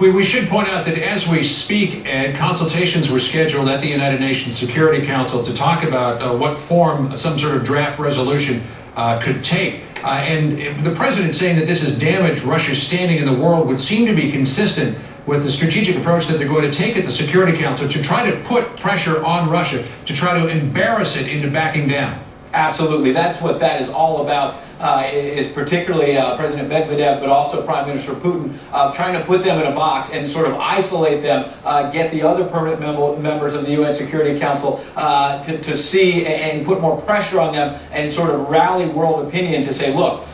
We should point out that as we speak, consultations were scheduled at the United Nations Security Council to talk about what form some sort of draft resolution could take. And the president saying that this has damaged Russia's standing in the world would seem to be consistent with the strategic approach that they're going to take at the Security Council to try to put pressure on Russia, to try to embarrass it into backing down. Absolutely. That's what that is all about, is particularly President Medvedev, but also Prime Minister Putin, trying to put them in a box and sort of isolate them, get the other permanent members of the UN Security Council to see and put more pressure on them and sort of rally world opinion to say, look,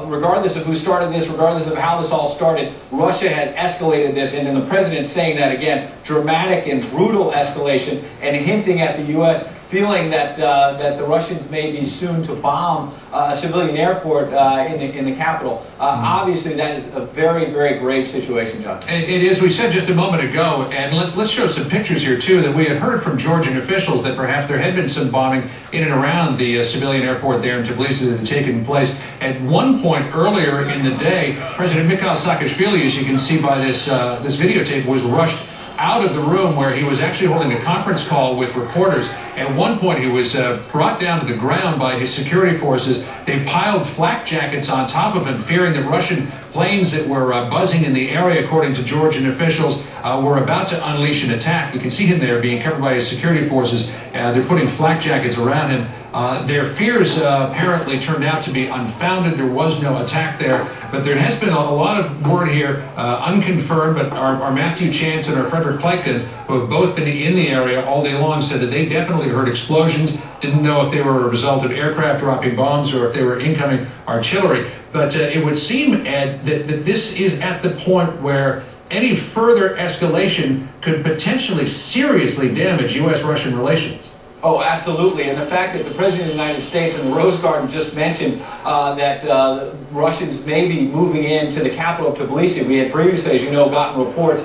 regardless of who started this, regardless of how this all started, Russia has escalated this. And then the president saying that again, dramatic and brutal escalation, and hinting at the U.S. feeling that that the Russians may be soon to bomb a civilian airport in the capital. Obviously, that is a very, very grave situation, John. It is. We said just a moment ago, and let's show some pictures here too, that we had heard from Georgian officials that perhaps there had been some bombing in and around the civilian airport there in Tbilisi that had taken place. At one point earlier in the day, President Mikhail Saakashvili, as you can see by this this videotape, was rushed out of the room where he was actually holding a conference call with reporters. At one point, he was brought down to the ground by his security forces. They piled flak jackets on top of him, fearing that Russian planes that were buzzing in the area, according to Georgian officials, were about to unleash an attack. You can see him there being covered by his security forces. They're putting flak jackets around him. Their fears apparently turned out to be unfounded. There was no attack there, but there has been a lot of word here, unconfirmed, but our Matthew Chance and our Frederick Pleitgen, who have both been in the area all day long, said that they definitely heard explosions, didn't know if they were a result of aircraft dropping bombs or if they were incoming artillery. But it would seem, Ed, that this is at the point where any further escalation could potentially seriously damage U.S.-Russian relations. Oh, absolutely. And the fact that the President of the United States and the Rose Garden just mentioned that Russians may be moving into the capital of Tbilisi. We had previously, as you know, gotten reports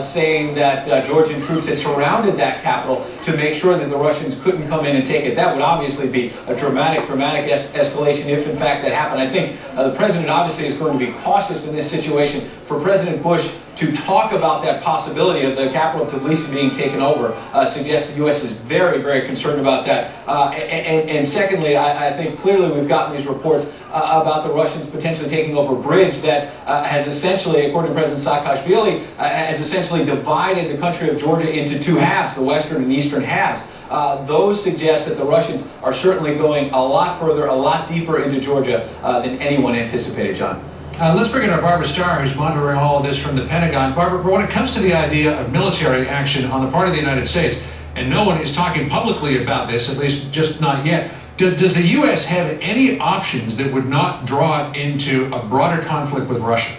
saying that Georgian troops had surrounded that capital to make sure that the Russians couldn't come in and take it. That would obviously be a dramatic escalation if, in fact, that happened. I think the President obviously is going to be cautious in this situation. For President Bush to talk about that possibility of the capital of Tbilisi being taken over suggests the U.S. is very, very concerned about that. And secondly, I think clearly we've gotten these reports about the Russians potentially taking over a bridge that has essentially, according to President Saakashvili, has essentially divided the country of Georgia into two halves, the western and eastern halves. Those suggest that the Russians are certainly going a lot further, a lot deeper into Georgia than anyone anticipated, John. Let's bring in our Barbara Starr, who's monitoring all of this from the Pentagon. Barbara, when it comes to the idea of military action on the part of the United States, and no one is talking publicly about this, at least just not yet, does the U.S. have any options that would not draw it into a broader conflict with Russia?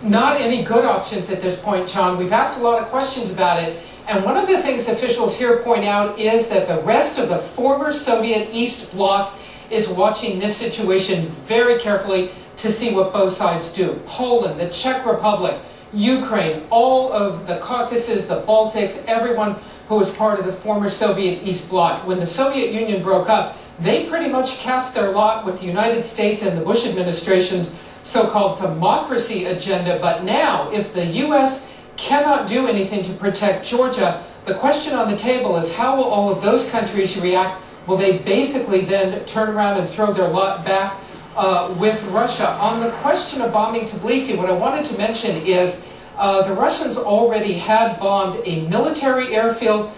Not any good options at this point, John. We've asked a lot of questions about it, and one of the things officials here point out is that the rest of the former Soviet East Bloc is watching this situation very carefully to see what both sides do. Poland, the Czech Republic, Ukraine, all of the Caucasus, the Baltics, everyone who was part of the former Soviet East Bloc. When the Soviet Union broke up, they pretty much cast their lot with the United States and the Bush administration's so-called democracy agenda. But now, if the U.S. cannot do anything to protect Georgia, the question on the table is how will all of those countries react? Will they basically then turn around and throw their lot back with Russia? On the question of bombing Tbilisi, what I wanted to mention is the Russians already had bombed a military airfield,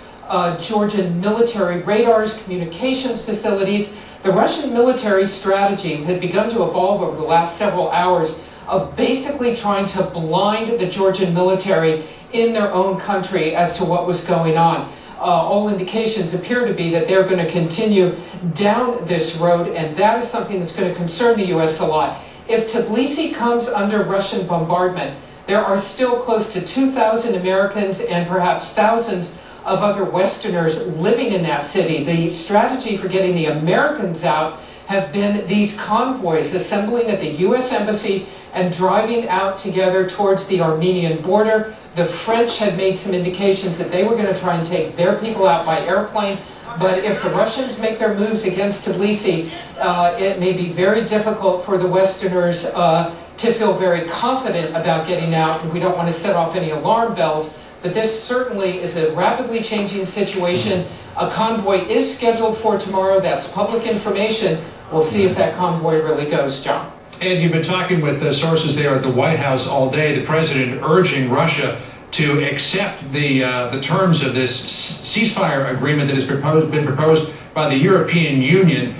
Georgian military radars, communications facilities. The Russian military strategy had begun to evolve over the last several hours of basically trying to blind the Georgian military in their own country as to what was going on. All indications appear to be that they're going to continue down this road, and that is something that's going to concern the U.S. a lot. If Tbilisi comes under Russian bombardment, there are still close to 2,000 Americans and perhaps thousands of other Westerners living in that city. The strategy for getting the Americans out have been these convoys assembling at the U.S. Embassy and driving out together towards the Armenian border. The French had made some indications that they were going to try and take their people out by airplane. But if the Russians make their moves against Tbilisi, it may be very difficult for the Westerners to feel very confident about getting out, and we don't want to set off any alarm bells, but this certainly is a rapidly changing situation. A convoy is scheduled for tomorrow. That's public information. We'll see if that convoy really goes, John. And you've been talking with sources there at the White House all day, the president urging Russia to accept the terms of this ceasefire agreement that has been proposed by the European Union.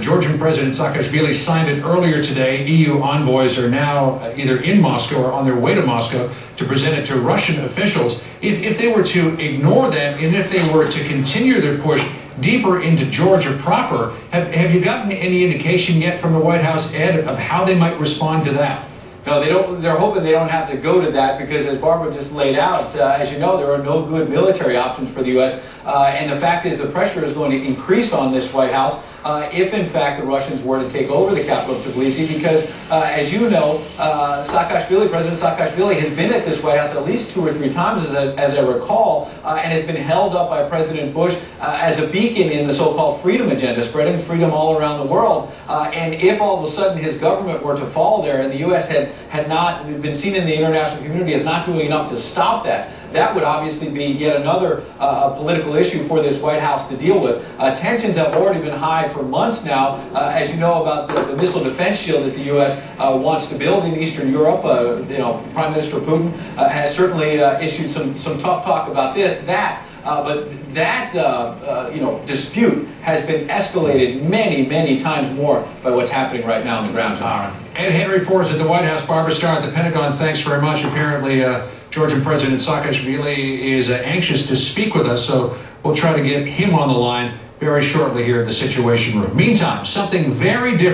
Georgian President Saakashvili signed it earlier today. EU envoys are now either in Moscow or on their way to Moscow to present it to Russian officials. If they were to ignore that, and if they were to continue their push deeper into Georgia proper, have you gotten any indication yet from the White House, Ed, of how they might respond to that? No, they don't. They're hoping they don't have to go to that because, as Barbara just laid out, as you know, there are no good military options for the U.S. And the fact is, the pressure is going to increase on this White House if, in fact, the Russians were to take over the capital of Tbilisi. Because, as you know, President Saakashvili has been at this White House at least 2 or 3 times, as I recall, and has been held up by President Bush as a beacon in the so-called freedom agenda, spreading freedom all around the world. And if all of a sudden his government were to fall there, and the U.S. had not been seen in the international community as not doing enough to stop that, that would obviously be yet another political issue for this White House to deal with. Tensions have already been high for months now, as you know, about the missile defense shield that the U.S. Wants to build in Eastern Europe. Prime Minister Putin has certainly issued some tough talk about that. But that dispute has been escalated many times more by what's happening right now on the ground. All right. Ed Henry Forbes at the White House, Barbara Starr at the Pentagon, thanks very much. Apparently, Georgian President Saakashvili is anxious to speak with us, so we'll try to get him on the line very shortly here at the Situation Room. Meantime, something very different.